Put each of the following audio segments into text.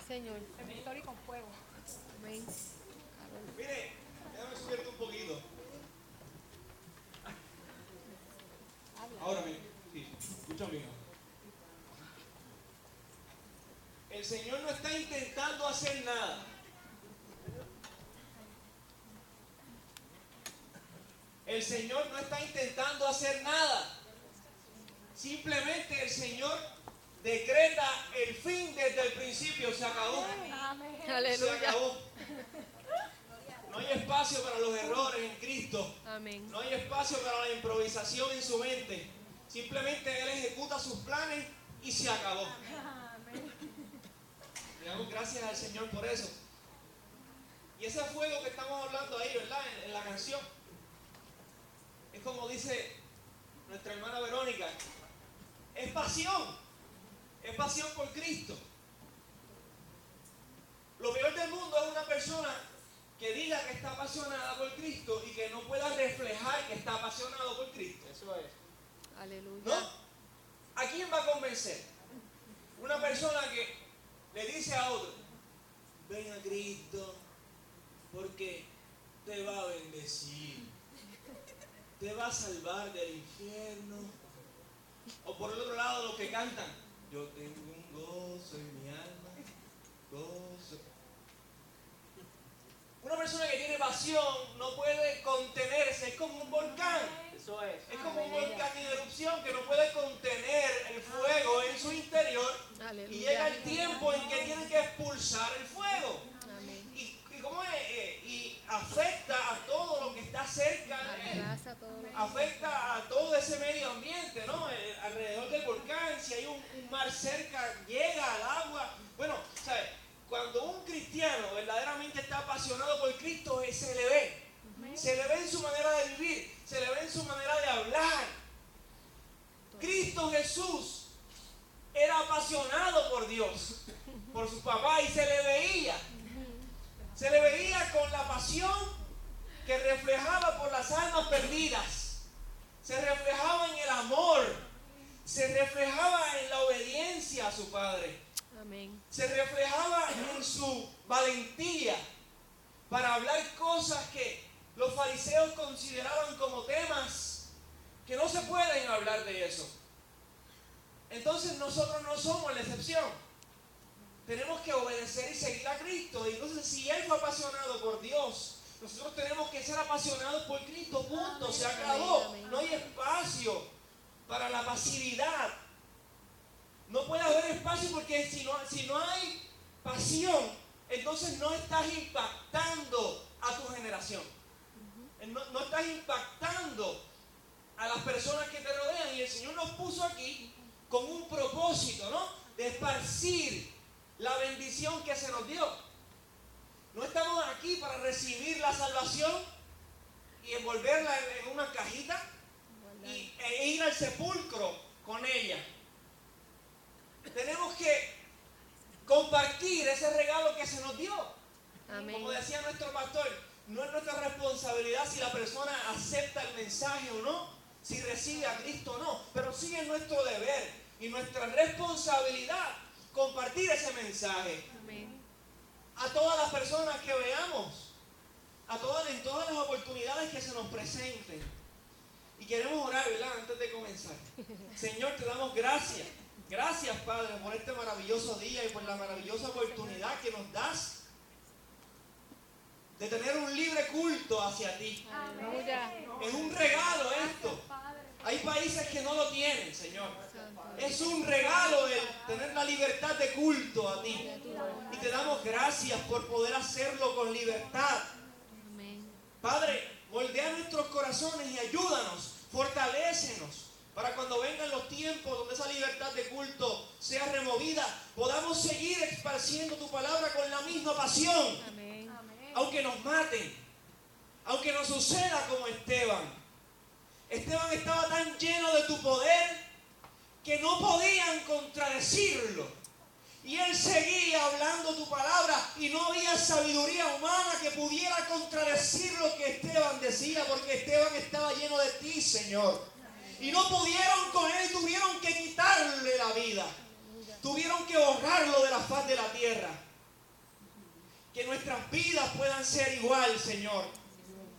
Señor. En victoria y con fuego. Amén. Mire, déjame subirte un poquito. Ahora mire, sí, escucha bien. El Señor no está intentando hacer nada. El Señor no está intentando hacer nada. Simplemente el Señor decreta el fin desde el principio. Se acabó. Amén. Se Aleluya. acabó. No hay espacio para los errores en Cristo. Amén. No hay espacio para la improvisación en su mente. Simplemente Él ejecuta sus planes y se acabó. Le damos gracias al Señor por eso. Y ese fuego que estamos hablando ahí, ¿verdad? En la canción. Es como dice nuestra hermana Verónica. Es pasión. Es pasión por Cristo. Lo peor del mundo es una persona que diga que está apasionada por Cristo y que no pueda reflejar que está apasionado por Cristo. Eso es. Aleluya. ¿No? ¿A quién va a convencer? Una persona que le dice a otro, ven a Cristo porque te va a bendecir, te va a salvar del infierno. O por el otro lado los que cantan, yo tengo un gozo en mi alma, gozo. Una persona que tiene pasión no puede contenerse, es como un volcán. Eso es. Es como un volcán en erupción que no puede contener el fuego en su interior. Aleluya. Y llega el tiempo en que tiene que expulsar el fuego. Amén. ¿Y cómo es? Y afecta a todo lo que está cerca de él. Abraza todo lo que- Afecta a todo ese medio ambiente, ¿no? Alrededor del volcán, si hay un mar cerca, llega al agua. Bueno, ¿sabes? Cuando un cristiano verdaderamente está apasionado por Cristo, se le ve. Se le ve en su manera de vivir, se le ve en su manera de hablar. Cristo Jesús era apasionado por Dios, por su papá, y se le veía. Se le veía con la pasión que reflejaba por las almas perdidas. Se reflejaba en el amor. Se reflejaba en la obediencia a su Padre. Amén. Se reflejaba en su valentía para hablar cosas que los fariseos consideraban como temas que no se pueden hablar de eso. Entonces nosotros no somos la excepción. Tenemos que obedecer y seguir a Cristo. Y entonces si Él fue apasionado por Dios, nosotros tenemos que ser apasionados por Cristo. Punto. Se acabó. No hay espacio para la pasividad. No puede haber espacio porque si no hay pasión, entonces no estás impactando a tu generación. No estás impactando a las personas que te rodean. Y el Señor nos puso aquí con un propósito, ¿no? De esparcir la bendición que se nos dio. No estamos aquí para recibir la salvación y envolverla en una cajita e ir al sepulcro con ella. Tenemos que compartir ese regalo que se nos dio. Amén. Como decía nuestro pastor, no es nuestra responsabilidad si la persona acepta el mensaje o no, si recibe a Cristo o no, pero sí es nuestro deber y nuestra responsabilidad compartir ese mensaje. Amén. A todas las personas que veamos, en todas las oportunidades que se nos presenten. Y queremos orar, ¿verdad? Antes de comenzar. Señor, te damos gracias. Gracias, Padre, por este maravilloso día y por la maravillosa oportunidad que nos das de tener un libre culto hacia ti. Aleluya. Es un regalo esto. Hay países que no lo tienen, Señor. Es un regalo el tener la libertad de culto a ti. Y te damos gracias por poder hacerlo con libertad. Amén. Padre, moldea nuestros corazones y ayúdanos, fortalécenos, para cuando vengan los tiempos donde esa libertad de culto sea removida, podamos seguir esparciendo tu palabra con la misma pasión. Amén. Aunque nos maten, aunque nos suceda como Esteban. Esteban estaba tan lleno de tu poder que no podían contradecirlo. Y él seguía hablando tu palabra y no había sabiduría humana que pudiera contradecir lo que Esteban decía, porque Esteban estaba lleno de ti, Señor. Y no pudieron con él, tuvieron que quitarle la vida. Tuvieron que borrarlo de la faz de la tierra. que nuestras vidas puedan ser igual, Señor.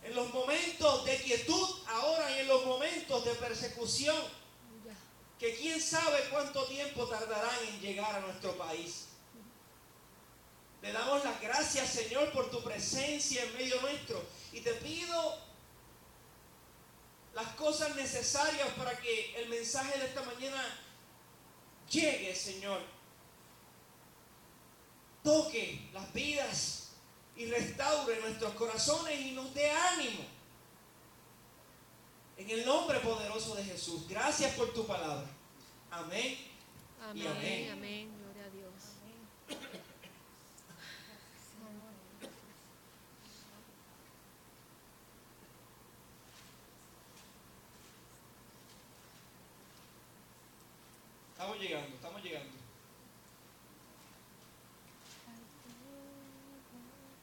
En los momentos de quietud ahora y en los momentos de persecución, que quién sabe cuánto tiempo tardarán en llegar a nuestro país. Le damos las gracias, Señor, por tu presencia en medio nuestro. Y te pido las cosas necesarias para que el mensaje de esta mañana llegue, Señor. Toque las vidas y restaure nuestros corazones y nos dé ánimo. En el nombre poderoso de Jesús. Gracias por tu palabra. Amén. Amén. Y amén. Amén. Gloria a Dios. Estamos llegando, estamos llegando.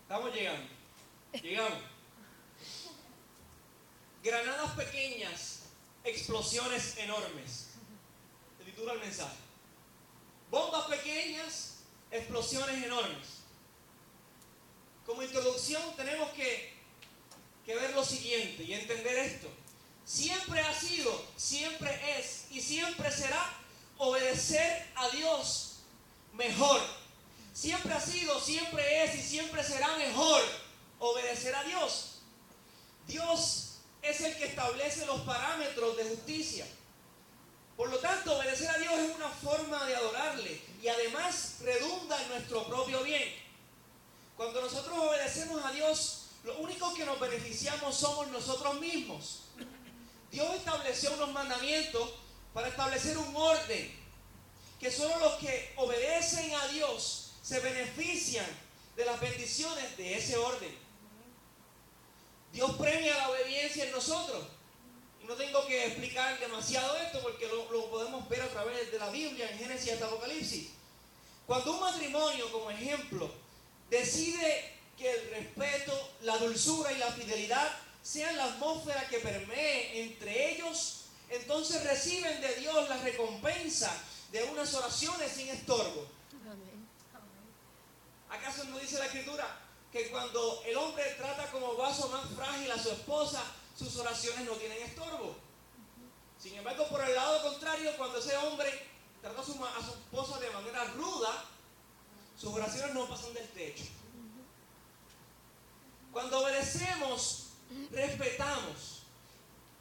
Estamos llegando. Llegamos. Granadas pequeñas, explosiones enormes. Se titula el mensaje. Bombas pequeñas, explosiones enormes. Como introducción tenemos que ver lo siguiente y entender esto. Siempre ha sido, siempre es y siempre será obedecer a Dios mejor. Siempre ha sido, siempre es y siempre será mejor obedecer a Dios. Dios es el que establece los parámetros de justicia. Por lo tanto, obedecer a Dios es una forma de adorarle y además redunda en nuestro propio bien. Cuando nosotros obedecemos a Dios, lo único que nos beneficiamos somos nosotros mismos. Dios estableció unos mandamientos para establecer un orden, que solo los que obedecen a Dios se benefician de las bendiciones de ese orden. Dios premia la obediencia en nosotros. Y no tengo que explicar demasiado esto porque lo podemos ver a través de la Biblia en Génesis hasta Apocalipsis. Cuando un matrimonio, como ejemplo, decide que el respeto, la dulzura y la fidelidad sean la atmósfera que permee entre ellos, entonces reciben de Dios la recompensa de unas oraciones sin estorbo. Amén. ¿Acaso no dice la Escritura que cuando el hombre trata como vaso más frágil a su esposa, sus oraciones no tienen estorbo? Sin embargo, por el lado contrario, cuando ese hombre trata a su esposa de manera ruda, sus oraciones no pasan del techo. Cuando obedecemos, respetamos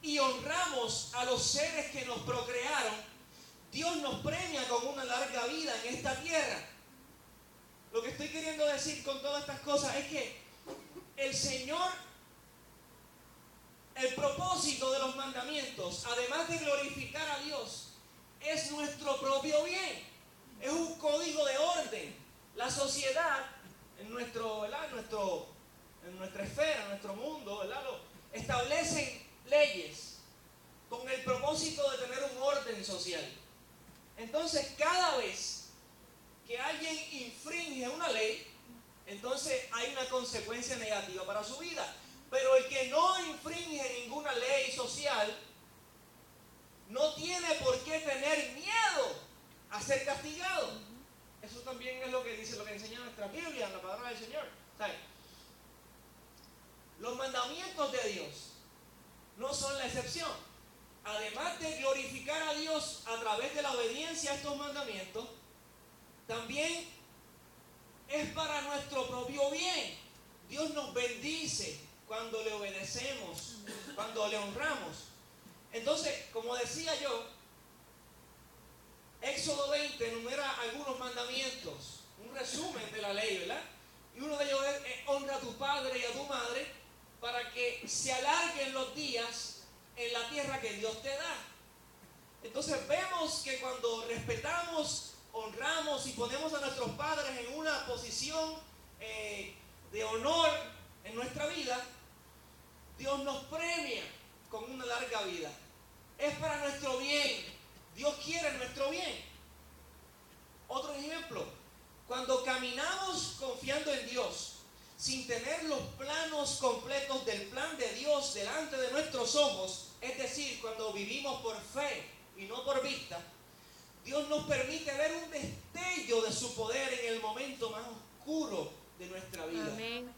y honramos a los seres que nos procrearon, Dios nos premia con una larga vida en esta tierra. Lo que estoy queriendo decir con todas estas cosas es que el Señor, el propósito de los mandamientos, además de glorificar a Dios, es nuestro propio bien. Es un código de orden. La sociedad, en nuestra esfera, en nuestro mundo, ¿verdad?, establecen leyes con el propósito de tener un orden social. Entonces, cada vez que alguien infringe una ley, entonces hay una consecuencia negativa para su vida. Pero el que no infringe ninguna ley social no tiene por qué tener miedo a ser castigado. Eso también es lo que dice, lo que enseña nuestra Biblia, la palabra del Señor. ¿Sabe? Los mandamientos de Dios no son la excepción. Además de glorificar a Dios a través de la obediencia a estos mandamientos, también es para nuestro propio bien. Dios nos bendice cuando le obedecemos, cuando le honramos. Entonces, como decía yo, Éxodo 20 enumera algunos mandamientos, un resumen de la ley, ¿verdad? Y uno de ellos es honra a tu padre y a tu madre para que se alarguen los días en la tierra que Dios te da. Entonces vemos que cuando respetamos, honramos y ponemos a nuestros padres en una posición de honor en nuestra vida, Dios nos premia con una larga vida. Es para nuestro bien. Dios quiere nuestro bien. Otro ejemplo, cuando caminamos confiando en Dios, sin tener los planos completos del plan de Dios delante de nuestros ojos, es decir, cuando vivimos por fe y no por vista, Dios nos permite ver un destello de su poder en el momento más oscuro de nuestra vida. Amén.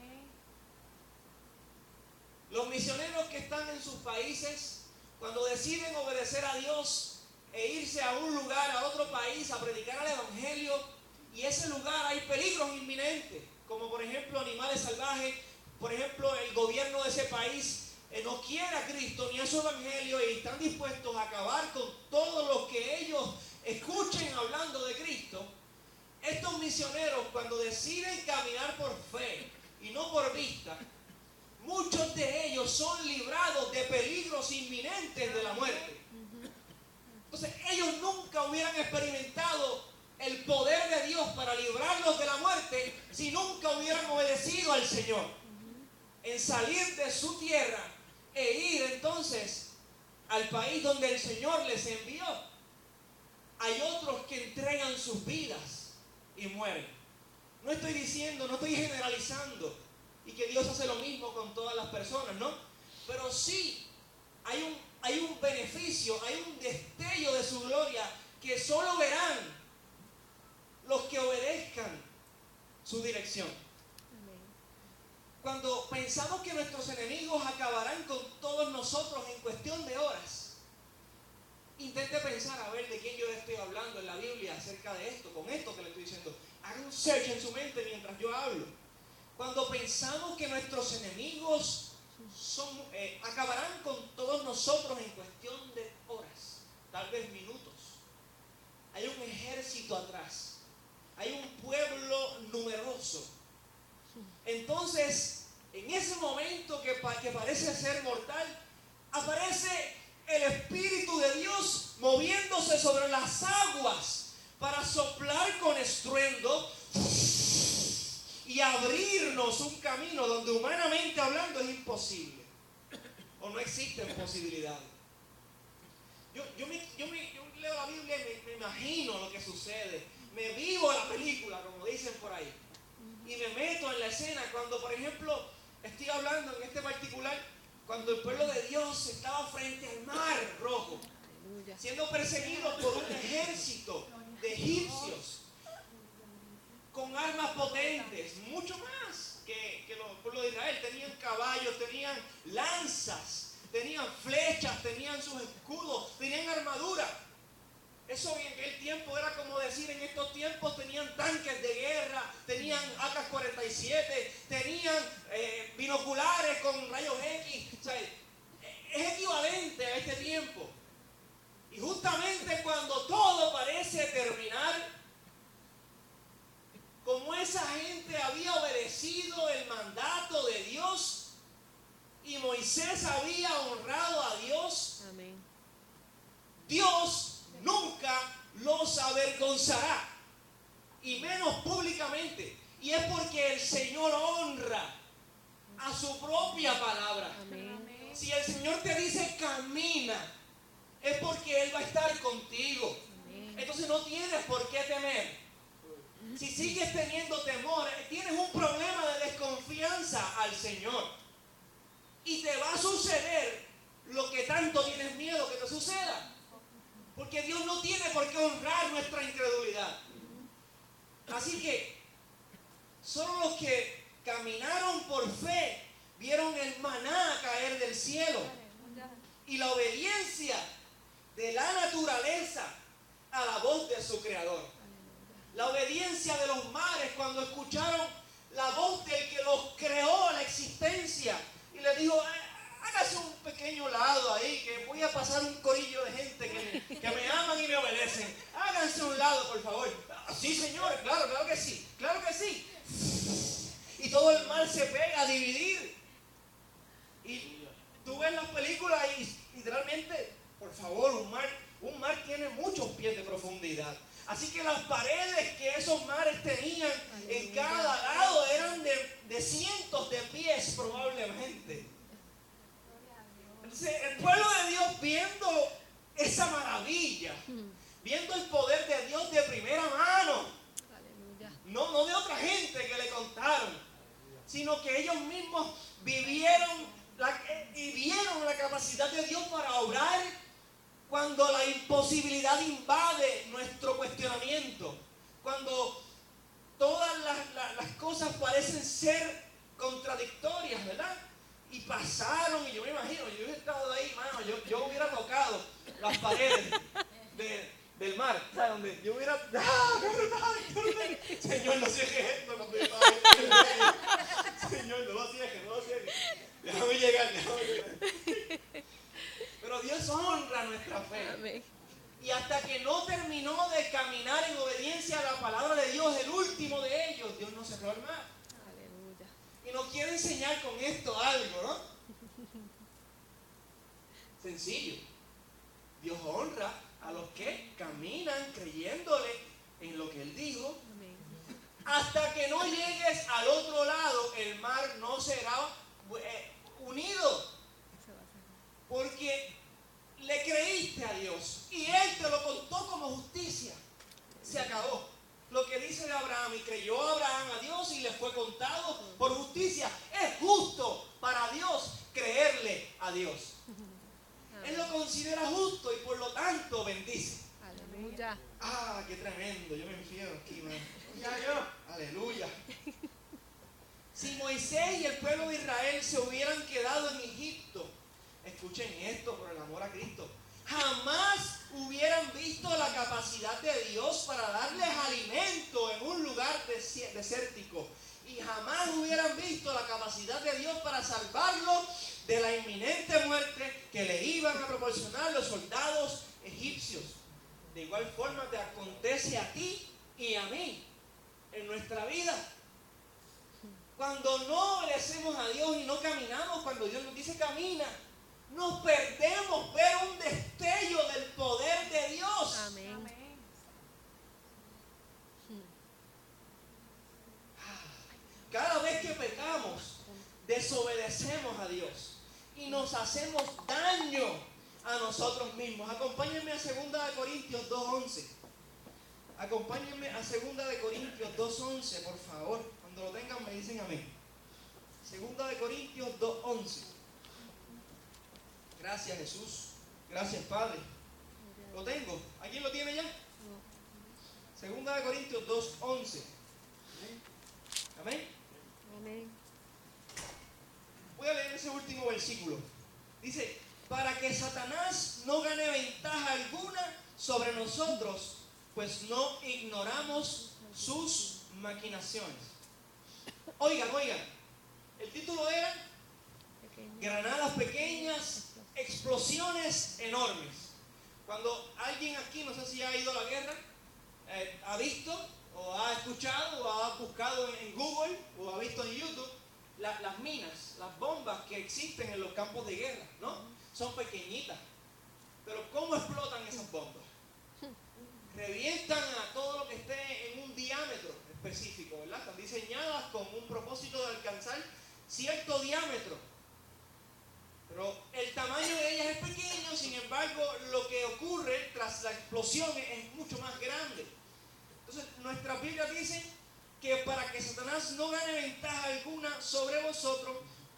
Los misioneros que están en sus países, cuando deciden obedecer a Dios e irse a un lugar, a otro país, a predicar el Evangelio, y ese lugar hay peligros inminentes, como por ejemplo animales salvajes, por ejemplo el gobierno de ese país no quiere a Cristo ni a su Evangelio y están dispuestos a acabar con todos los que ellos escuchen hablando de Cristo. Estos misioneros, cuando deciden caminar por fe y no por vista, muchos de ellos son librados de peligros inminentes de la muerte. Entonces ellos nunca hubieran experimentado el poder de Dios para librarlos de la muerte si nunca hubieran obedecido al Señor en salir de su tierra e ir entonces al país donde el Señor les envió. Hay otros que entregan sus vidas y mueren. No estoy diciendo, no estoy generalizando y que Dios hace lo mismo con todas las personas, ¿no? Pero sí hay un beneficio, hay un destello de su gloria que solo verán los que obedezcan su dirección. Cuando pensamos que nuestros enemigos acabarán con todos nosotros en cuestión de horas, intente pensar a ver de quién yo le estoy hablando en la Biblia acerca de esto, con esto que le estoy diciendo. Haga un search en su mente mientras yo hablo. Cuando pensamos que nuestros enemigos acabarán con todos nosotros en cuestión de horas, tal vez minutos, hay un ejército atrás, hay un pueblo numeroso. Entonces, en ese momento que parece ser mortal, aparece el Espíritu de Dios moviéndose sobre las aguas para soplar con estruendo y abrirnos un camino donde humanamente hablando es imposible o no existen posibilidades. Yo leo la Biblia y me imagino lo que sucede, me vivo la película, como dicen por ahí, y me meto en la escena cuando, por ejemplo, estoy hablando en este particular, cuando el pueblo de Dios estaba frente al mar Rojo, siendo perseguido por un ejército de egipcios con armas potentes, mucho más que los pueblos de Israel. Tenían caballos, tenían lanzas, tenían flechas, tenían sus escudos, tenían armadura. Eso en aquel tiempo era como decir, en estos tiempos tenían tanques de guerra, tenían AK-47, tenían binoculares con rayos X. O sea, es equivalente a este tiempo. Y justamente cuando todo parece terminar, como esa gente había obedecido el mandato de Dios y Moisés había honrado a Dios, Amén. Dios nunca los avergonzará, y menos públicamente. Y es porque el Señor honra a su propia palabra. Amén. Si el Señor te dice camina, es porque Él va a estar contigo. Amén. Entonces no tienes por qué temer. Si sigues teniendo temor, tienes un problema de desconfianza al Señor. Y te va a suceder lo que tanto tienes miedo que te suceda. Porque Dios no tiene por qué honrar nuestra incredulidad. Así que solo los que caminaron por fe vieron el maná caer del cielo. Y la obediencia de la naturaleza a la voz de su Creador. La obediencia de los mares cuando escucharon la voz del que los creó a la existencia. Y le dijo, hágase un pequeño lado ahí, que voy a pasar un corillo de gente que me aman y me obedecen. Háganse un lado, por favor. Sí, señor, claro que sí, claro que sí. Y todo el mar se pega a dividir. Y tú ves las películas y literalmente, por favor, un mar tiene muchos pies de profundidad. Así que las paredes que esos mares tenían en cada lado eran de cientos de pies probablemente. Entonces, el pueblo de Dios, viendo esa maravilla, viendo el poder de Dios de primera mano, no de otra gente que le contaron, sino que ellos mismos vivieron y vieron la capacidad de Dios para obrar cuando la imposibilidad invade nuestro cuestionamiento, cuando todas las cosas cosas parecen ser contradictorias, ¿verdad? Y pasaron, y yo me imagino, yo hubiera estado ahí, mano, yo hubiera tocado las paredes del mar, ¿sabes? Donde yo hubiera, Señor, no cierres esto cuando yo estaba ahí. Señor, no lo cierres, no lo cierres. Déjame llegar. Pero Dios honra nuestra fe. Amén. Y hasta que no terminó de caminar en obediencia a la palabra de Dios, el último de ellos, Dios no cerró el mar. Aleluya. Y nos quiere enseñar con esto algo, ¿no? Sencillo. Dios honra a los que caminan creyéndole en lo que Él dijo. Amén. Hasta que no llegues al otro lado, el mar no será unido. Se va a cerrar. Porque le creíste a Dios y Él te lo contó como justicia. Se acabó. Lo que dice de Abraham, y creyó Abraham a Dios y le fue contado por justicia. Es justo para Dios creerle a Dios. Él lo considera justo y por lo tanto bendice. Aleluya. Ah, qué tremendo. Yo me enfío aquí, man. Ya yo. Aleluya. Si Moisés y el pueblo de Israel se hubieran quedado en Egipto, escuchen esto por el amor a Cristo, jamás hubieran visto la capacidad de Dios para darles alimento en un lugar desértico. Y jamás hubieran visto la capacidad de Dios para salvarlos de la inminente muerte que le iban a proporcionar los soldados egipcios. De igual forma te acontece a ti y a mí en nuestra vida. Cuando no obedecemos a Dios y no caminamos, cuando Dios nos dice camina, nos perdemos ver un destello del poder de Dios. Amén. Cada vez que pecamos, desobedecemos a Dios y nos hacemos daño a nosotros mismos. Acompáñenme a 2 Corintios 2:11. Acompáñenme a 2 Corintios 2:11, por favor. Cuando lo tengan me dicen amén. 2 Corintios 2:11. Gracias, Jesús. Gracias, Padre. ¿Lo tengo? ¿Alguien lo tiene ya? 2 Corintios 2:11. Amén. Amén. Voy a leer ese último versículo. Dice, para que Satanás no gane ventaja alguna sobre nosotros, pues no ignoramos sus maquinaciones. Oigan, el título era Granadas pequeñas, explosiones enormes. Cuando alguien aquí, no sé si ha ido a la guerra, ha visto o ha escuchado o ha buscado en Google o ha visto en YouTube las minas, las bombas que existen en los campos de guerra, ¿no? Son pequeñitas, pero ¿cómo explotan esas bombas? Revientan a todo lo que esté en un diámetro específico, ¿verdad? Están diseñadas con un propósito de alcanzar cierto diámetro, pero el tamaño de ellas es pequeño. Sin embargo, lo que ocurre tras la explosión es mucho más grande. Entonces, nuestras Biblias dicen que para que Satanás no gane ventaja alguna sobre vosotros,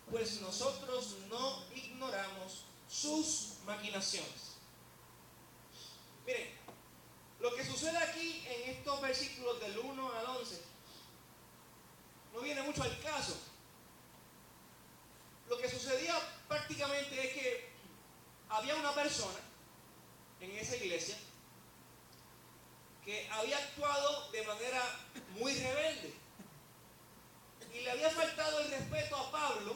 pues nosotros no ignoramos sus maquinaciones. Miren, lo que sucede aquí en estos versículos del 1 al 11 no viene mucho al caso. Lo que sucedía prácticamente es que había una persona en esa iglesia que había actuado de manera muy rebelde y le había faltado el respeto a Pablo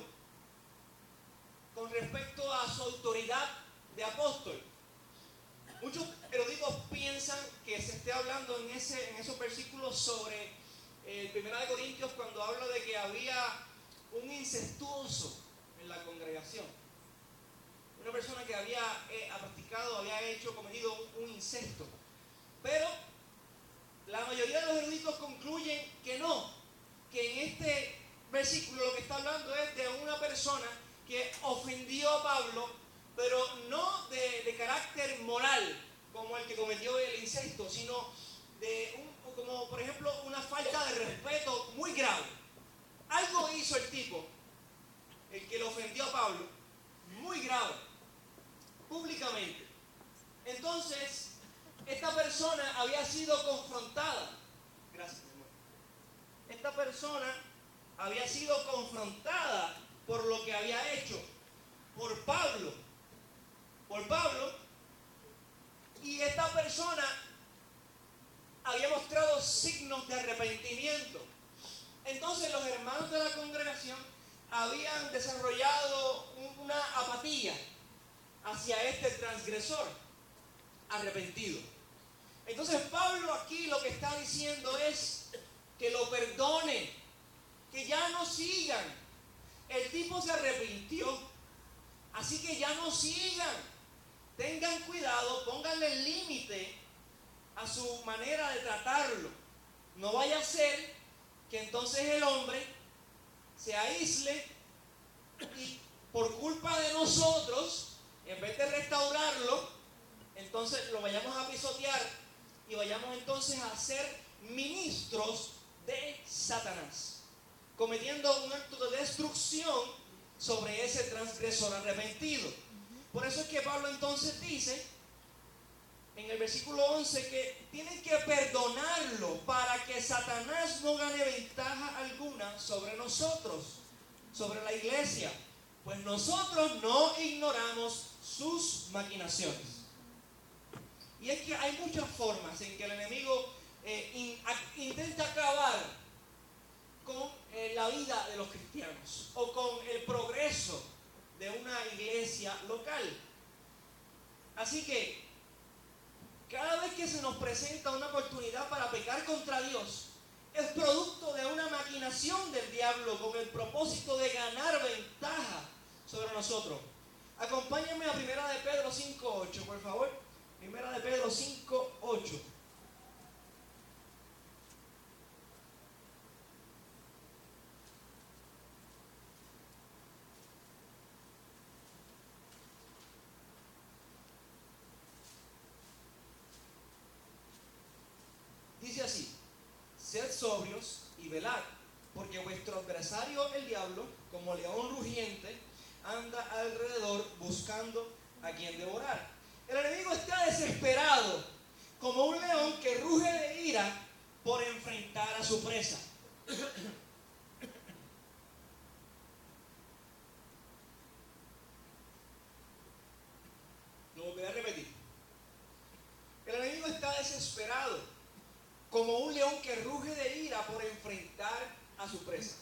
con respecto a su autoridad de apóstol. Muchos eruditos piensan que se esté hablando en esos versículos sobre 1 Corintios, cuando habla de que había un incestuoso en la congregación. Una persona que había practicado, había cometido un incesto. Pero la mayoría de los eruditos concluyen que no, que en este versículo lo que está hablando es de una persona que ofendió a Pablo, pero no de carácter moral, como el que cometió el incesto, sino como por ejemplo una falta de respeto muy grave. Algo hizo el tipo, el que le ofendió a Pablo, muy grave, públicamente. Entonces, esta persona había sido confrontada. Gracias, mi amor. Esta persona había sido confrontada por lo que había hecho por Pablo. Y esta persona había mostrado signos de arrepentimiento. Entonces los hermanos de la congregación habían desarrollado una apatía hacia este transgresor arrepentido. Entonces Pablo aquí lo que está diciendo es que lo perdonen, que ya no sigan. El tipo se arrepintió, así que ya no sigan. Tengan cuidado, pónganle límite a su manera de tratarlo. No vaya a ser que entonces el hombre se aísle y por culpa de nosotros, en vez de restaurarlo, entonces lo vayamos a pisotear y vayamos entonces a ser ministros de Satanás, cometiendo un acto de destrucción sobre ese transgresor arrepentido. Por eso es que Pablo entonces dice en el versículo 11 que tienen que perdonarlo para que Satanás no gane ventaja alguna sobre nosotros, sobre la iglesia, pues nosotros no ignoramos sus maquinaciones. Y es que hay muchas formas en que el enemigo intenta acabar con la vida de los cristianos o con el progreso de una iglesia local. Así que cada vez que se nos presenta una oportunidad para pecar contra Dios, es producto de una maquinación del diablo con el propósito de ganar ventaja sobre nosotros. Acompáñenme a 1 de Pedro 5:8, por favor. 1 de Pedro 5:8. Dice así: sed sobrios y velad, porque vuestro adversario el diablo, como león rugiente, anda alrededor buscando a quien devorar. El enemigo está desesperado, como un león que ruge de ira por enfrentar a su presa. Lo volveré a repetir. El enemigo está desesperado, como un león que ruge de ira por enfrentar a su presa.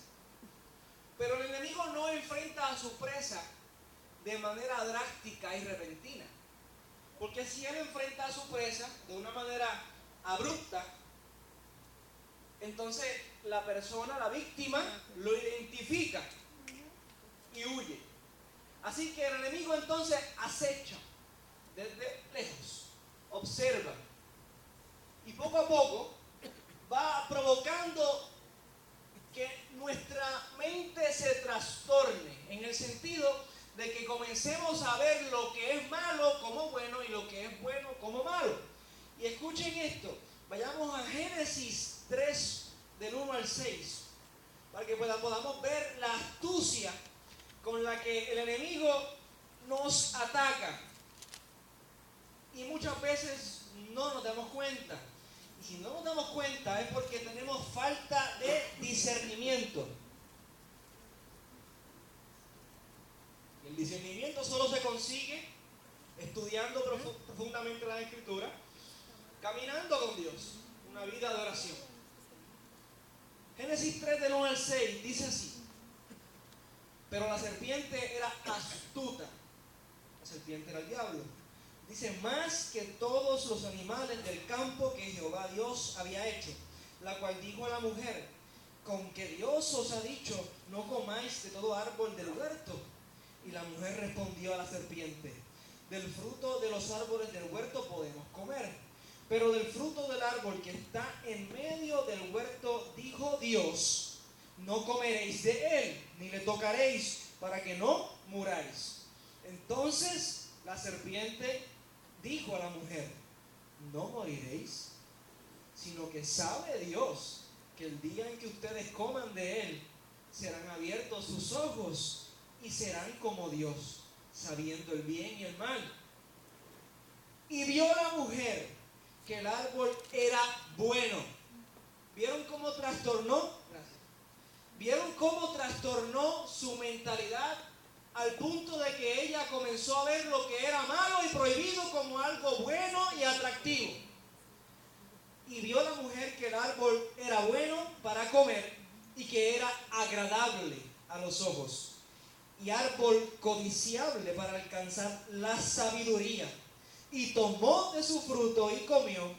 Pero el enemigo no enfrenta a su presa de manera drástica y repentina. Porque si él enfrenta a su presa de una manera abrupta, entonces la persona, la víctima, lo identifica y huye. Así que el enemigo entonces acecha desde lejos, observa y poco a poco va provocando que nuestra mente se trastorne, en el sentido de que comencemos a ver lo que es malo como bueno y lo que es bueno como malo. Y escuchen esto, vayamos a Génesis 3 del 1 al 6, para que podamos ver la astucia con la que el enemigo nos ataca. Y muchas veces no nos damos cuenta. Y si no nos damos cuenta es porque tenemos falta de discernimiento. El discernimiento solo se consigue estudiando profundamente la Escritura, caminando con Dios, una vida de oración. Génesis 3 del 1 al 6 dice así: pero la serpiente era astuta. La serpiente era el diablo. Dice: más que todos los animales del campo que Jehová Dios había hecho, la cual dijo a la mujer: con que Dios os ha dicho, no comáis de todo árbol del huerto. Y la mujer respondió a la serpiente: del fruto de los árboles del huerto podemos comer, pero del fruto del árbol que está en medio del huerto dijo Dios: no comeréis de él, ni le tocaréis, para que no muráis. Entonces la serpiente dijo a la mujer: no moriréis, sino que sabe Dios que el día en que ustedes coman de él, serán abiertos sus ojos y serán como Dios, sabiendo el bien y el mal. Y vio la mujer que el árbol era bueno. ¿Vieron cómo trastornó? Gracias. ¿Vieron cómo trastornó su mentalidad al punto de que ella comenzó a ver lo que era malo y prohibido como algo bueno y atractivo. Y vio la mujer que el árbol era bueno para comer y que era agradable a los ojos, y árbol codiciable para alcanzar la sabiduría. Y tomó de su fruto y comió,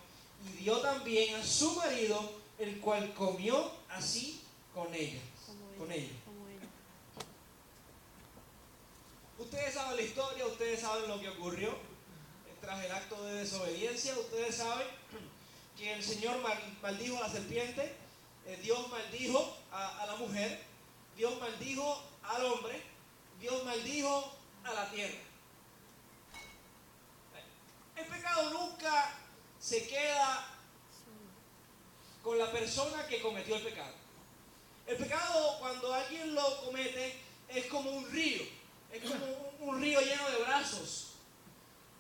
y dio también a su marido, el cual comió así con ella. Como ella. Ustedes saben la historia, ustedes saben lo que ocurrió tras el acto de desobediencia. Ustedes saben que el Señor maldijo a la serpiente, Dios maldijo a la mujer, Dios maldijo al hombre, Dios maldijo a la tierra. El pecado nunca se queda con la persona que cometió el pecado. El pecado, cuando alguien lo comete, es como un río. Es como un río lleno de brazos,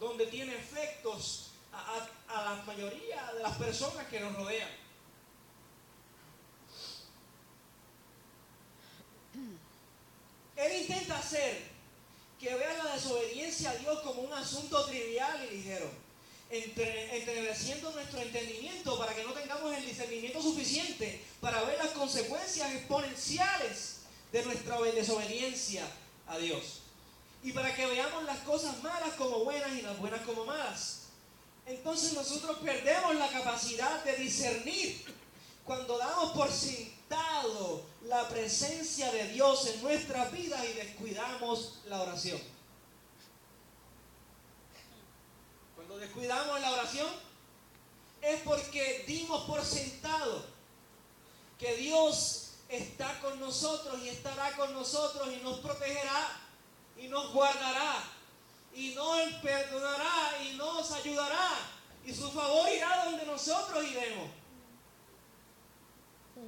donde tiene efectos a la mayoría de las personas que nos rodean. Él intenta hacer que vean la desobediencia a Dios como un asunto trivial y ligero, entenebreciendo nuestro entendimiento para que no tengamos el discernimiento suficiente para ver las consecuencias exponenciales de nuestra desobediencia a Dios. Y para que veamos las cosas malas como buenas y las buenas como malas. Entonces nosotros perdemos la capacidad de discernir cuando damos por sentado la presencia de Dios en nuestras vidas y descuidamos la oración. Cuando descuidamos la oración es porque dimos por sentado que Dios está con nosotros y estará con nosotros y nos protegerá y nos guardará y nos perdonará y nos ayudará y su favor irá donde nosotros iremos.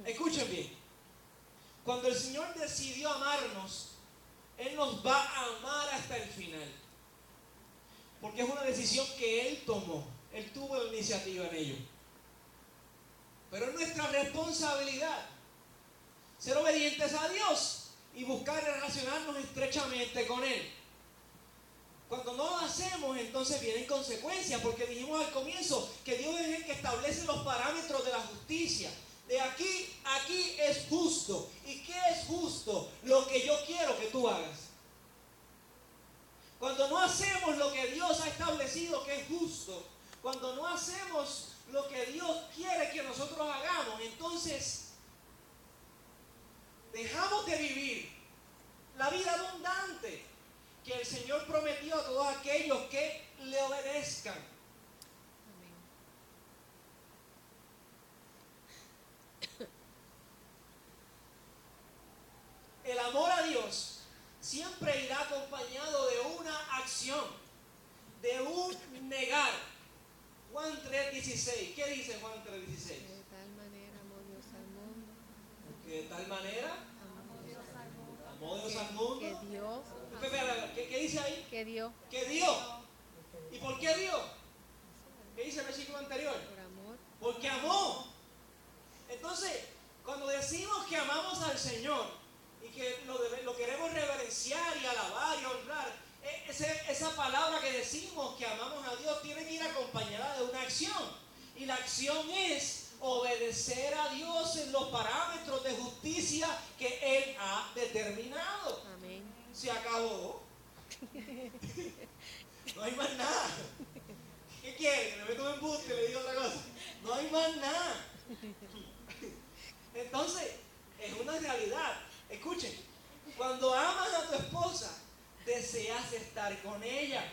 Escuchen bien, cuando el Señor decidió amarnos, Él nos va a amar hasta el final, porque es una decisión que Él tomó. Él tuvo la iniciativa en ello, pero es nuestra responsabilidad ser obedientes a Dios y buscar relacionarnos estrechamente con Él. Cuando no lo hacemos, entonces vienen consecuencias, porque dijimos al comienzo que Dios es el que establece los parámetros de la justicia. De aquí es justo. ¿Y qué es justo? Lo que yo quiero que tú hagas. Cuando no hacemos lo que Dios ha establecido que es justo, cuando no hacemos lo que Dios quiere que nosotros hagamos, entonces dejamos de vivir la vida abundante que el Señor prometió a todos aquellos que le obedezcan. El amor a Dios siempre irá acompañado de una acción, de un negar. Juan 3:16. ¿Qué dice Juan 3:16? De tal manera amó Dios al mundo. Que de tal manera Amó Dios al mundo. amó Dios al mundo. Que dio. ¿Qué dice ahí? Que dio. Que dio. ¿Y por qué dio? ¿Qué dice el versículo anterior? Por amor. Porque amó. Entonces, cuando decimos que amamos al Señor y que lo queremos reverenciar y alabar y honrar, esa palabra que decimos que amamos a Dios tiene que ir acompañada de una acción. Y la acción es obedecer a Dios en los parámetros de justicia que Él ha determinado. Amén. Se acabó. No hay más nada. ¿Qué quiere? ¿Que le meto un embuste y le diga otra cosa? No hay más nada. Entonces, es una realidad. Escuchen, cuando amas a tu esposa, deseas estar con ella.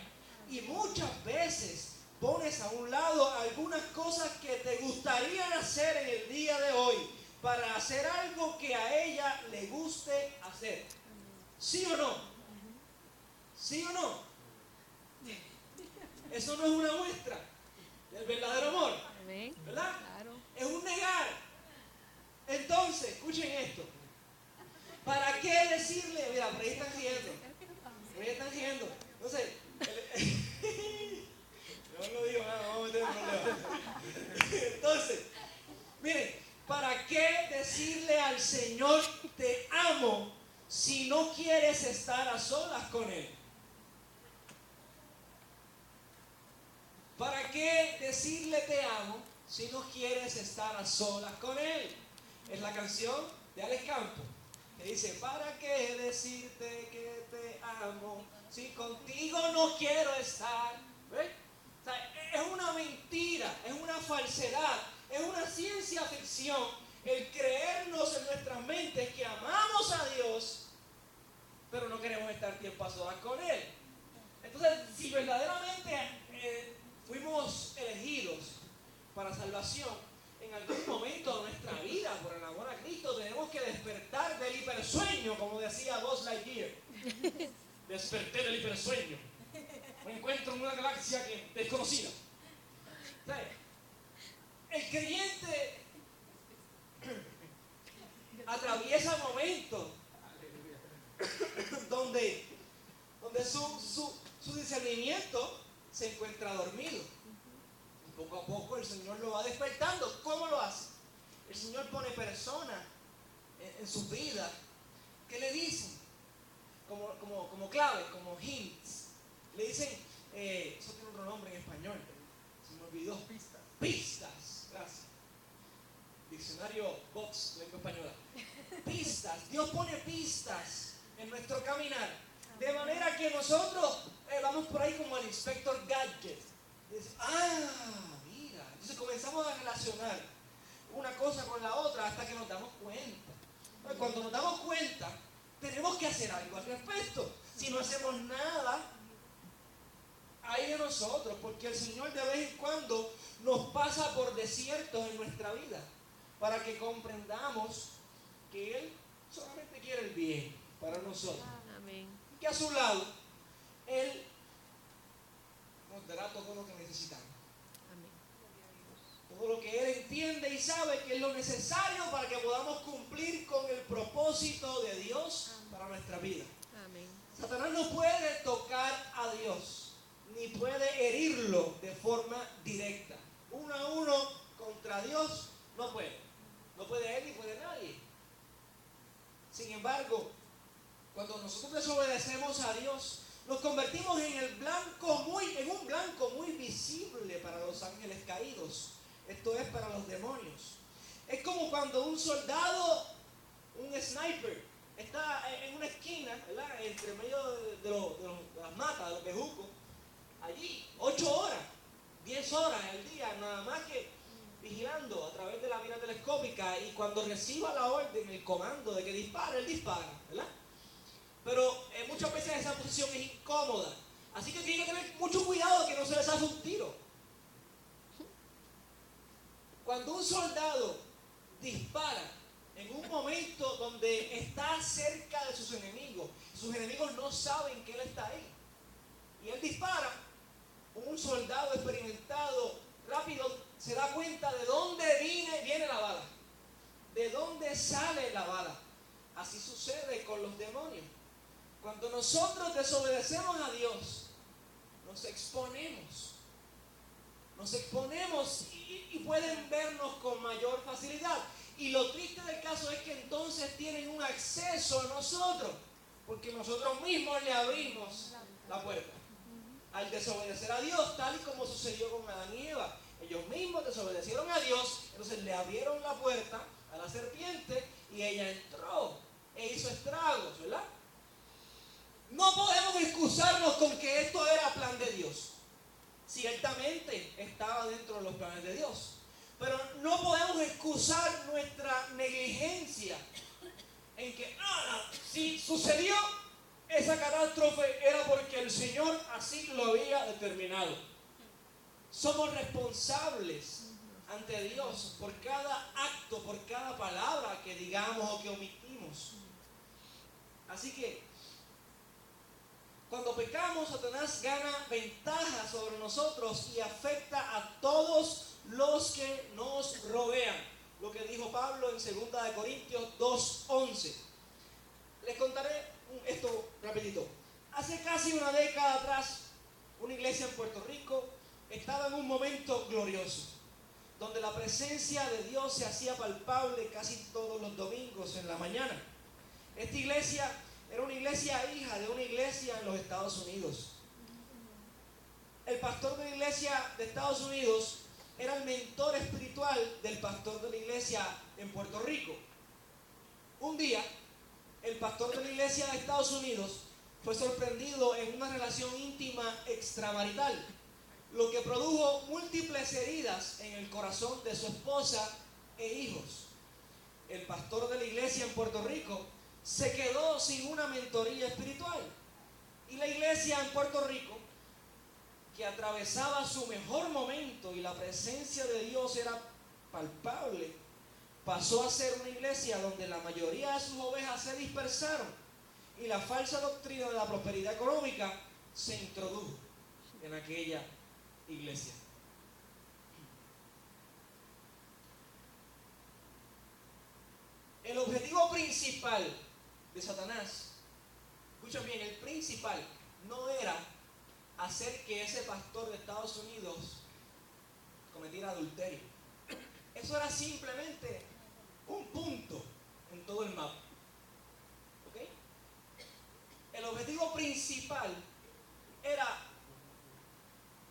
Y muchas veces pones a un lado algunas cosas que te gustaría hacer en el día de hoy para hacer algo que a ella le guste hacer. ¿Sí o no? ¿Sí o no? Eso no es una muestra del verdadero amor. Amén. ¿Verdad? Claro. Es un negar. Entonces, escuchen esto. ¿Para qué decirle? Mira, por ahí están riendo. Por ahí están riendo. Entonces, no lo digo nada, vamos a meter en problemas. Entonces, miren, ¿Para qué decirle al Señor te amo si no quieres estar a solas con Él? ¿Para qué decirle te amo si no quieres estar a solas con Él? Es la canción de Alex Campos, que dice, ¿para qué decirte que te amo si contigo no quiero estar? ¿Ves? O sea, es una mentira, es una falsedad, es una ciencia ficción el creernos en nuestras mentes que amamos a Dios, pero no queremos estar tiempo a solas con Él. Entonces, si verdaderamente fuimos elegidos para salvación, en algún momento de nuestra vida, por el amor a Cristo, tenemos que despertar del hipersueño, como decía Buzz Lightyear. Desperté del hipersueño. Me encuentro en una galaxia desconocida. ¿Sabes? El creyente atraviesa momentos donde su discernimiento se encuentra dormido. Y poco a poco el Señor lo va despertando. ¿Cómo lo hace? El Señor pone personas en su vida que le dicen, como claves, como hints. Le dicen, eso tiene otro nombre en español, se me olvidó. Pistas, gracias. Diccionario Box, lengua española. Pistas, Dios pone pistas en nuestro caminar. De manera que nosotros vamos por ahí como el Inspector Gadget. Dice, mira. Entonces comenzamos a relacionar una cosa con la otra hasta que nos damos cuenta. Cuando nos damos cuenta, tenemos que hacer algo al respecto. Si no hacemos nada, hay de nosotros, porque el Señor de vez en cuando nos pasa por desiertos en nuestra vida para que comprendamos que Él solamente quiere el bien para nosotros. Amén. Que a su lado, Él nos dará todo lo que necesitamos. Amén. Todo lo que Él entiende y sabe que es lo necesario para que podamos cumplir con el propósito de Dios para nuestra vida. Amén. Satanás no puede tocar a Dios, ni puede herirlo de forma directa. Uno a uno contra Dios no puede. No puede él ni puede nadie. Sin embargo, cuando nosotros desobedecemos a Dios, nos convertimos en un blanco muy visible para los ángeles caídos. Esto es para los demonios. Es como cuando un soldado, un sniper, está en una esquina, ¿verdad? Entre medio de las matas, de los bejucos, allí, 8 horas, 10 horas al día, nada más que vigilando a través de la mira telescópica, y cuando reciba la orden, el comando de que dispare, él dispara, ¿verdad? Pero muchas veces esa posición es incómoda, así que tiene que tener mucho cuidado que no se les haga un tiro. Cuando un soldado dispara en un momento donde está cerca de sus enemigos no saben que él está ahí, y él dispara, un soldado experimentado rápido se da cuenta de dónde viene la bala, de dónde sale la bala. Así sucede con los demonios. Cuando nosotros desobedecemos a Dios, nos exponemos y pueden vernos con mayor facilidad. Y lo triste del caso es que entonces tienen un acceso a nosotros, porque nosotros mismos le abrimos la puerta. Al desobedecer a Dios, tal y como sucedió con Adán y Eva, ellos mismos desobedecieron a Dios, entonces le abrieron la puerta a la serpiente y ella entró e hizo estragos, ¿verdad? No podemos excusarnos con que esto era plan de Dios. Ciertamente estaba dentro de los planes de Dios, pero no podemos excusar nuestra negligencia en que si sucedió esa catástrofe era porque el Señor así lo había determinado. Somos responsables ante Dios por cada acto, por cada palabra que digamos o que omitimos. Así que cuando pecamos, Satanás gana ventaja sobre nosotros y afecta a todos los que nos rodean. Lo que dijo Pablo en 2 Corintios 2:11. Les contaré esto rapidito. Hace casi una década atrás, una iglesia en Puerto Rico estaba en un momento glorioso. donde la presencia de Dios se hacía palpable casi todos los domingos en la mañana. Esta iglesia era una iglesia hija de una iglesia en los Estados Unidos. El pastor de la iglesia de Estados Unidos era el mentor espiritual del pastor de la iglesia en Puerto Rico. Un día, el pastor de la iglesia de Estados Unidos fue sorprendido en una relación íntima extramarital, lo que produjo múltiples heridas en el corazón de su esposa e hijos. El pastor de la iglesia en Puerto Rico se quedó sin una mentoría espiritual. Y la iglesia en Puerto Rico, que atravesaba su mejor momento y la presencia de Dios era palpable, pasó a ser una iglesia donde la mayoría de sus ovejas se dispersaron y la falsa doctrina de la prosperidad económica se introdujo en aquella iglesia. El objetivo principal de Satanás, escuchen bien, el principal no era hacer que ese pastor de Estados Unidos cometiera adulterio. Eso era simplemente un punto en todo el mapa. ¿Ok? El objetivo principal era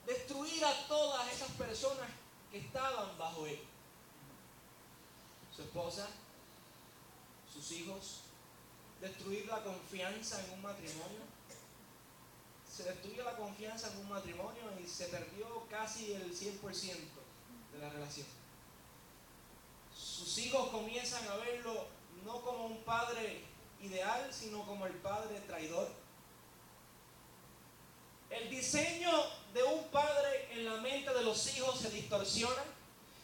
destruir a todas esas personas que estaban bajo él. Su esposa, sus hijos, destruir la confianza en un matrimonio. Se destruyó la confianza en un matrimonio y se perdió casi el 100% de la relación. Sus hijos comienzan a verlo no como un padre ideal, sino como el padre traidor. El diseño de un padre en la mente de los hijos se distorsiona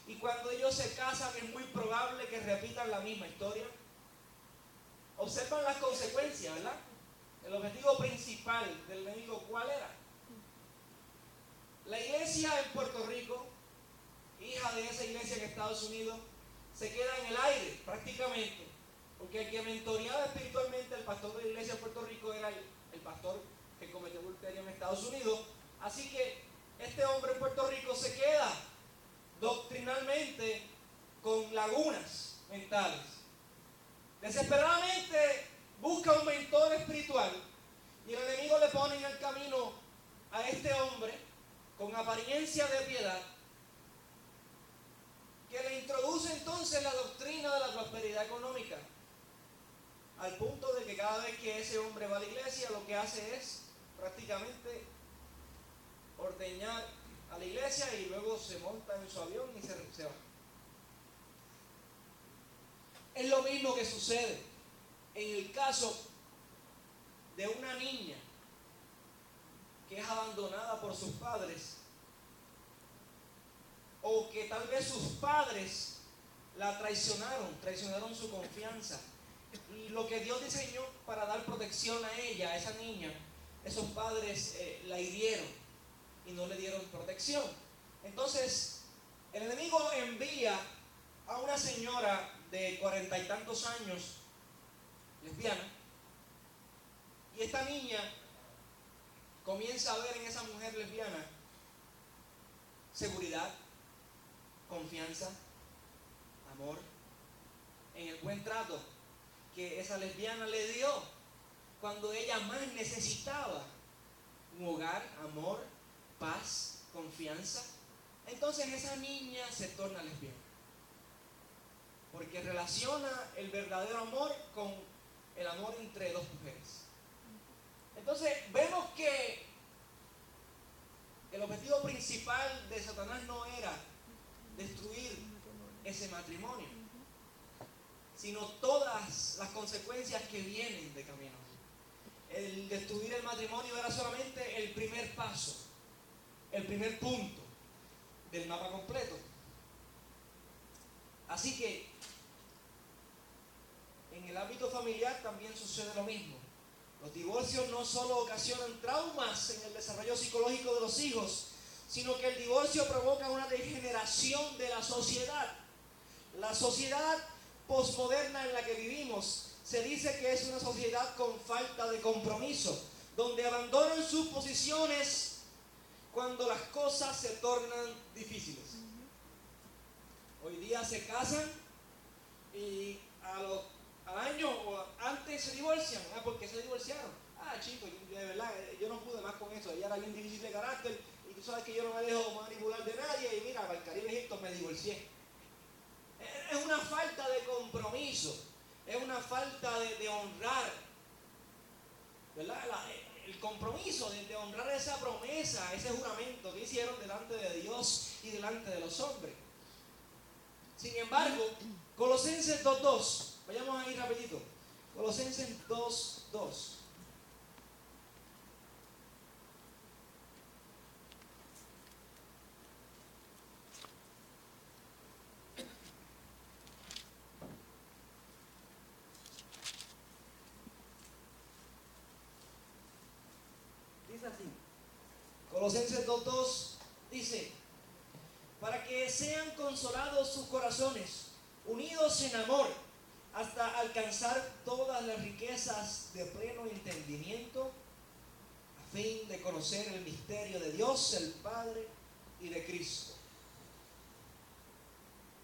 y cuando ellos se casan es muy probable que repitan la misma historia. Observan las consecuencias, ¿verdad? El objetivo principal del enemigo, ¿cuál era? La iglesia en Puerto Rico, hija de esa iglesia en Estados Unidos, se queda en el aire prácticamente, porque el que mentoreaba espiritualmente al pastor de la iglesia en Puerto Rico era el pastor que cometió adulterio en Estados Unidos. Así que este hombre en Puerto Rico se queda doctrinalmente con lagunas mentales. Desesperadamente busca un mentor espiritual y el enemigo le pone en el camino a este hombre con apariencia de piedad, que le introduce entonces la doctrina de la prosperidad económica, al punto de que cada vez que ese hombre va a la iglesia lo que hace es prácticamente ordeñar a la iglesia y luego se monta en su avión y se va. Es lo mismo que sucede en el caso de una niña que es abandonada por sus padres, o que tal vez sus padres la traicionaron su confianza. Y lo que Dios diseñó para dar protección a ella, a esa niña, esos padres la hirieron y no le dieron protección. Entonces, el enemigo envía a una señora de 40 y tantos años, lesbiana, y esta niña comienza a ver en esa mujer lesbiana seguridad, confianza, amor, en el buen trato que esa lesbiana le dio cuando ella más necesitaba un hogar, amor, paz, confianza. Entonces esa niña se torna lesbiana, porque relaciona el verdadero amor con el amor entre dos mujeres. Entonces vemos que el objetivo principal de Satanás no era destruir ese matrimonio, sino todas las consecuencias que vienen de camino. El destruir el matrimonio era solamente el primer paso, el primer punto del mapa completo. Así que en el ámbito familiar también sucede lo mismo. Los divorcios no solo ocasionan traumas en el desarrollo psicológico de los hijos, sino que el divorcio provoca una degeneración de la sociedad. La sociedad posmoderna en la que vivimos se dice que es una sociedad con falta de compromiso, donde abandonan sus posiciones cuando las cosas se tornan difíciles. Hoy día se casan y al año o antes se divorcian. Ah, ¿por qué se divorciaron? Ah, chicos, de verdad, yo no pude más con eso. Ella era bien difícil de carácter y tú sabes que yo no me dejo manipular de nadie y mira, para el Caribe Egipto me divorcié. Es una falta de compromiso, es una falta de honrar, ¿verdad? El compromiso de honrar esa promesa, ese juramento que hicieron delante de Dios y delante de los hombres. Sin embargo, Colosenses 2:2, vayamos ahí rapidito. Colosenses 2:2. Dice así. Colosenses 2:2 dice: para que sean consolados sus corazones, unidos en amor, hasta alcanzar todas las riquezas de pleno entendimiento, a fin de conocer el misterio de Dios, el Padre y de Cristo.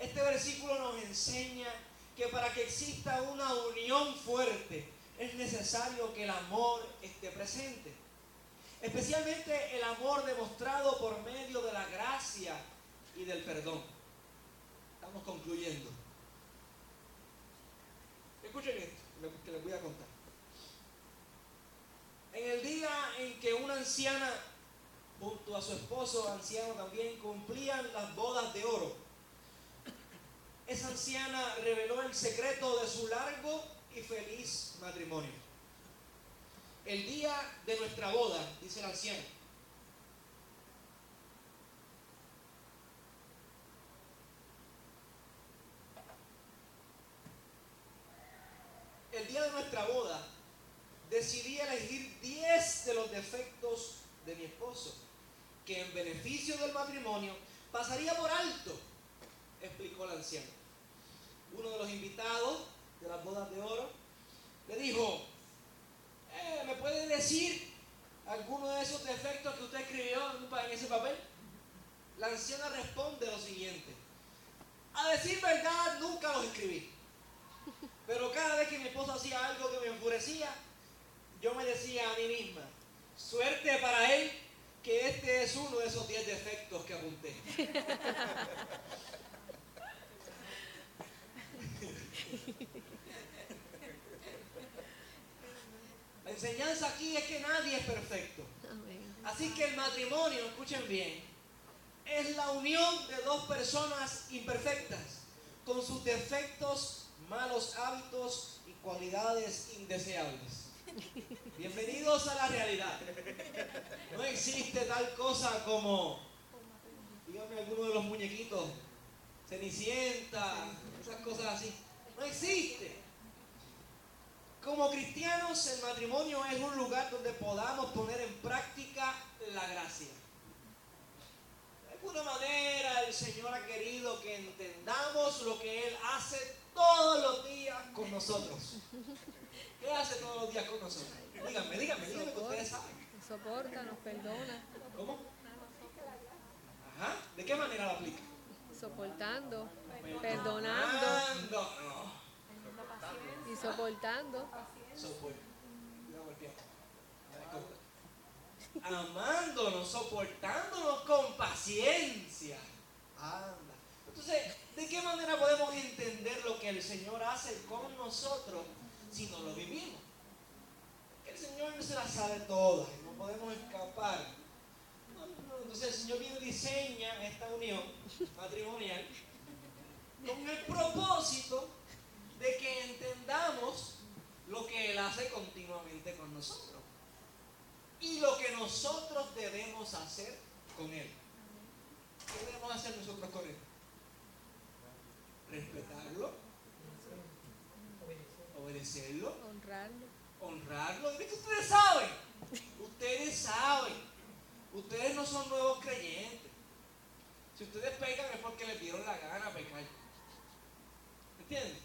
Este versículo nos enseña que para que exista una unión fuerte, es necesario que el amor esté presente. Especialmente el amor demostrado por medio de la gracia y del perdón. Estamos concluyendo. Escuchen esto, que les voy a contar. En el día en que una anciana, junto a su esposo anciano también, cumplían las bodas de oro, esa anciana reveló el secreto de su largo y feliz matrimonio. El día de nuestra boda, dice la anciana, el día de nuestra boda, decidí elegir 10 de los defectos de mi esposo, que en beneficio del matrimonio pasaría por alto, explicó la anciana. Uno de los invitados de las bodas de oro le dijo: ¿me puede decir alguno de esos defectos que usted escribió en ese papel? La anciana responde lo siguiente: a decir verdad, nunca los escribí. Pero cada vez que mi esposo hacía algo que me enfurecía, yo me decía a mí misma: suerte para él que este es uno de esos 10 defectos que apunté. La enseñanza aquí es que nadie es perfecto. Así que el matrimonio, escuchen bien, es la unión de dos personas imperfectas, con sus defectos, malos hábitos y cualidades indeseables. Bienvenidos a la realidad. No existe tal cosa como, dígame alguno de los muñequitos, Cenicienta, esas cosas así. No existe. Como cristianos, el matrimonio es un lugar donde podamos poner en práctica la gracia. De alguna manera, el Señor ha querido que entendamos lo que Él hace todos los días con nosotros. ¿Qué hace todos los días con nosotros? Díganme que ustedes saben. Nos soporta, nos perdona. ¿Cómo? Ajá. ¿De qué manera lo aplica? Soportando, perdonando y soportando. Amándonos, soportándonos con paciencia. Anda. Entonces, ¿de qué manera podemos entender lo que el Señor hace con nosotros si no lo vivimos? El Señor se las sabe todas, no podemos escapar. Entonces el Señor bien diseña esta unión matrimonial con el propósito de que entendamos lo que Él hace continuamente con nosotros y lo que nosotros debemos hacer con Él. ¿Qué debemos hacer nosotros con Él? Respetarlo, obedecerlo, honrarlo. ¿De qué ustedes saben? Ustedes no son nuevos creyentes. Si ustedes pecan es porque les dieron la gana pecar. ¿Entienden?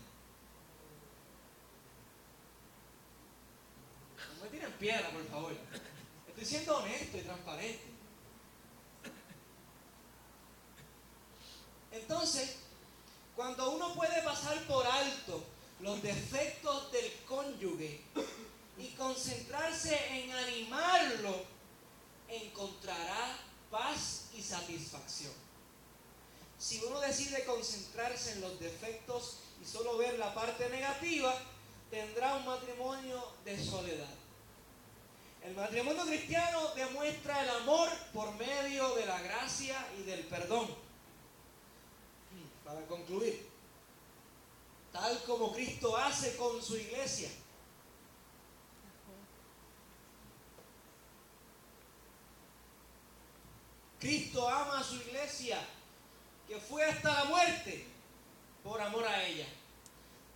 No me tiren piedra, por favor. Estoy siendo honesto y transparente. Entonces, Cuando uno puede pasar por alto los defectos del cónyuge y concentrarse en animarlo, encontrará paz y satisfacción. Si uno decide concentrarse en los defectos y solo ver la parte negativa, tendrá un matrimonio de soledad. El matrimonio cristiano demuestra el amor por medio de la gracia y del perdón. Para concluir, tal como Cristo hace con su iglesia. Cristo ama a su iglesia, que fue hasta la muerte por amor a ella.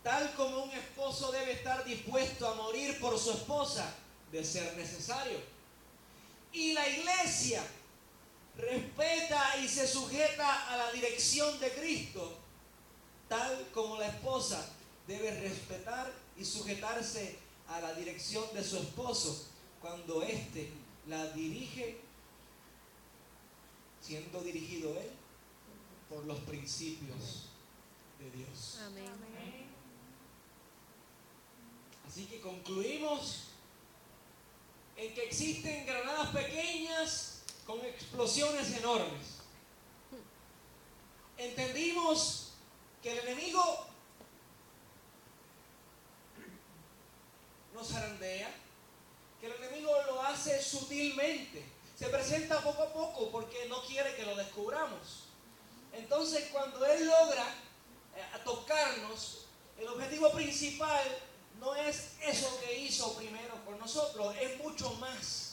Tal como un esposo debe estar dispuesto a morir por su esposa, de ser necesario. Y la iglesia respeta y se sujeta a la dirección de Cristo, tal como la esposa debe respetar y sujetarse a la dirección de su esposo cuando éste la dirige, siendo dirigido él por los principios de Dios. Amén. Así que concluimos en que existen granadas pequeñas con explosiones enormes. Entendimos que el enemigo nos zarandea, que el enemigo lo hace sutilmente, se presenta poco a poco porque no quiere que lo descubramos. Entonces, cuando él logra tocarnos, el objetivo principal no es eso que hizo primero por nosotros, es mucho más.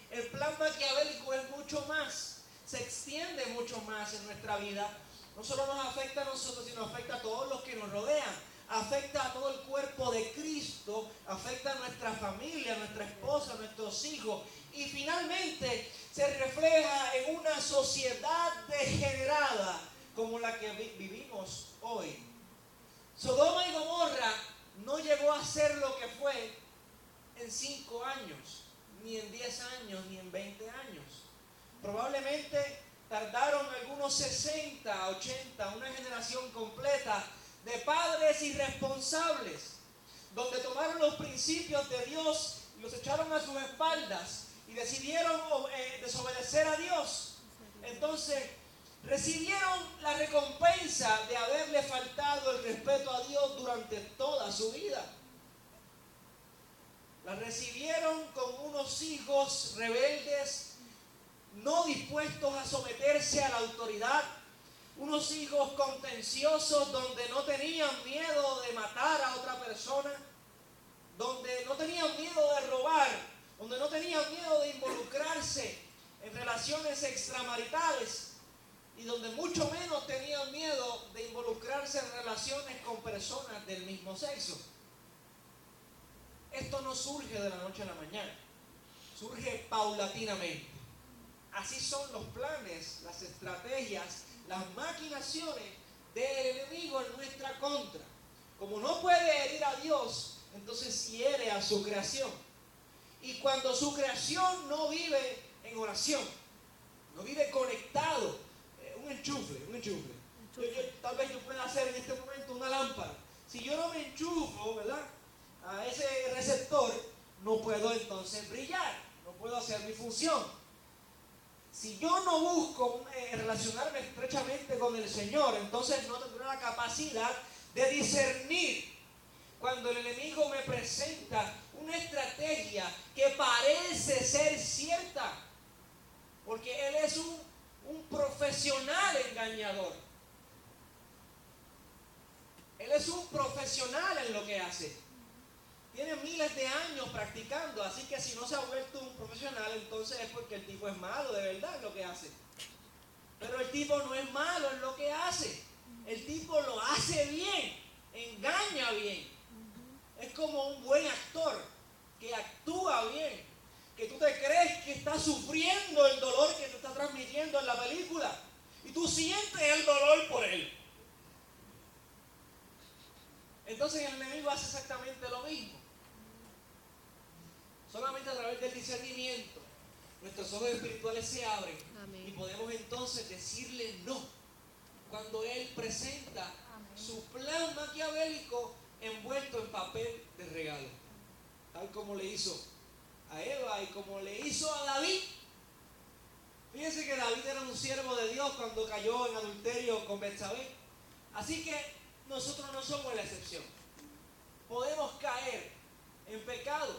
El plan maquiavélico es mucho más, se extiende mucho más en nuestra vida. No solo nos afecta a nosotros, sino afecta a todos los que nos rodean. Afecta a todo el cuerpo de Cristo, afecta a nuestra familia, a nuestra esposa, a nuestros hijos. Y finalmente se refleja en una sociedad degenerada como la que vivimos hoy. Sodoma y Gomorra no llegó a ser lo que fue en 5 años, ni en 10 años, ni en 20 años. Probablemente tardaron algunos 60, 80, una generación completa de padres irresponsables, donde tomaron los principios de Dios y los echaron a sus espaldas y decidieron desobedecer a Dios. Entonces recibieron la recompensa de haberle faltado el respeto a Dios durante toda su vida. La recibieron con unos hijos rebeldes, no dispuestos a someterse a la autoridad, unos hijos contenciosos donde no tenían miedo de matar a otra persona, donde no tenían miedo de robar, donde no tenían miedo de involucrarse en relaciones extramaritales y donde mucho menos tenían miedo de involucrarse en relaciones con personas del mismo sexo. Esto no surge de la noche a la mañana, surge paulatinamente. Así son los planes, las estrategias, las maquinaciones del enemigo en nuestra contra. Como no puede herir a Dios, entonces hiere a su creación. Y cuando su creación no vive en oración, no vive conectado, un enchufe. Tal vez yo pueda hacer en este momento una lámpara. Si yo no me enchufo, ¿verdad?, a ese receptor, no puedo entonces brillar, no puedo hacer mi función. Si yo no busco relacionarme estrechamente con el Señor, entonces no tendré la capacidad de discernir cuando el enemigo me presenta una estrategia que parece ser cierta, porque él es un profesional engañador. Él es un profesional en lo que hace. Tiene miles de años practicando, así que si no se ha vuelto un profesional, entonces es porque el tipo es malo de verdad en lo que hace. Pero el tipo no es malo en lo que hace. El tipo lo hace bien, engaña bien. Es como un buen actor que actúa bien, que tú te crees que está sufriendo el dolor que te está transmitiendo en la película y tú sientes el dolor por él. Entonces el enemigo hace exactamente lo mismo. Solamente a través del discernimiento nuestros ojos espirituales se abren. Amén. Y podemos entonces decirle no cuando él presenta su plan maquiavélico envuelto en papel de regalo. Tal como le hizo a Eva y como le hizo a David. Fíjense que David era un siervo de Dios cuando cayó en adulterio con Betsabé. Así que nosotros no somos la excepción. Podemos caer en pecado.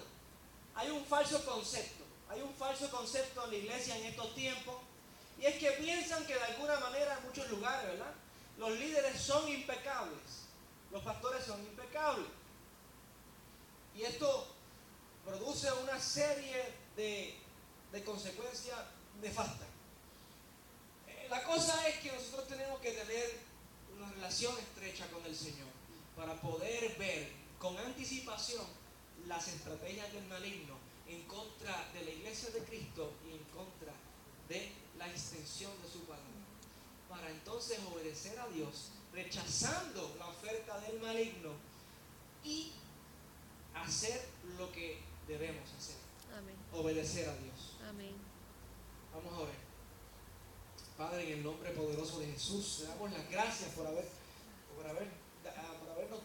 Hay un falso concepto en la iglesia en estos tiempos, y es que piensan que de alguna manera en muchos lugares, ¿verdad?, los líderes son impecables, los pastores son impecables, y esto produce una serie de consecuencias nefastas. La cosa es que nosotros tenemos que tener una relación estrecha con el Señor para poder ver con anticipación las estrategias del maligno en contra de la iglesia de Cristo y en contra de la extensión de su palabra, para entonces obedecer a Dios, rechazando la oferta del maligno y hacer lo que debemos hacer. Amén. Obedecer a Dios. Amén. Vamos a orar. Padre, en el nombre poderoso de Jesús, te damos las gracias por habernos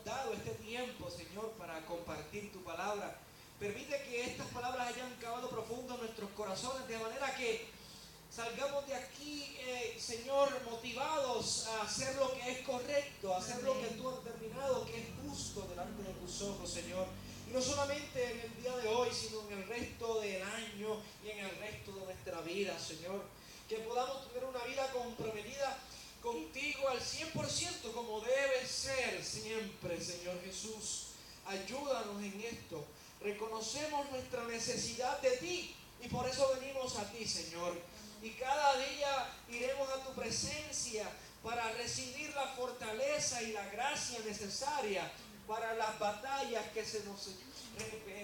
dado este tiempo, Señor, para compartir tu palabra. Permite que estas palabras hayan cavado profundo en nuestros corazones, de manera que salgamos de aquí, Señor, motivados a hacer lo que es correcto, a hacer lo que tú has determinado, que es justo delante de tus ojos, Señor. Y no solamente en el día de hoy, sino en el resto del año y en el resto de nuestra vida, Señor. Que podamos tener una vida comprometida contigo al 100%, como debe ser siempre, Señor Jesús. Ayúdanos en esto. Reconocemos nuestra necesidad de ti y por eso venimos a ti, Señor. Y cada día iremos a tu presencia para recibir la fortaleza y la gracia necesaria para las batallas que se nos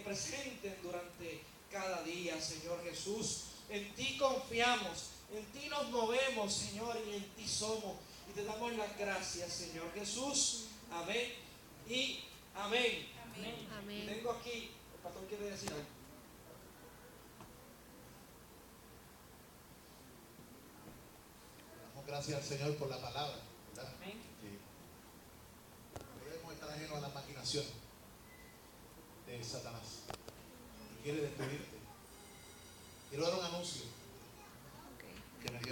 presenten durante cada día, Señor Jesús. En ti confiamos, en ti nos movemos, Señor, y en ti somos. Y te damos las gracias, Señor Jesús. Amén y amén. Amén. Amén. Tengo aquí, el pastor quiere decir algo. Damos gracias al Señor por la palabra, ¿verdad? Amén. No debemos estar ajenos a las maquinaciones de Satanás, que quiere destruirte. Quiero dar un anuncio. Ok. Que me dio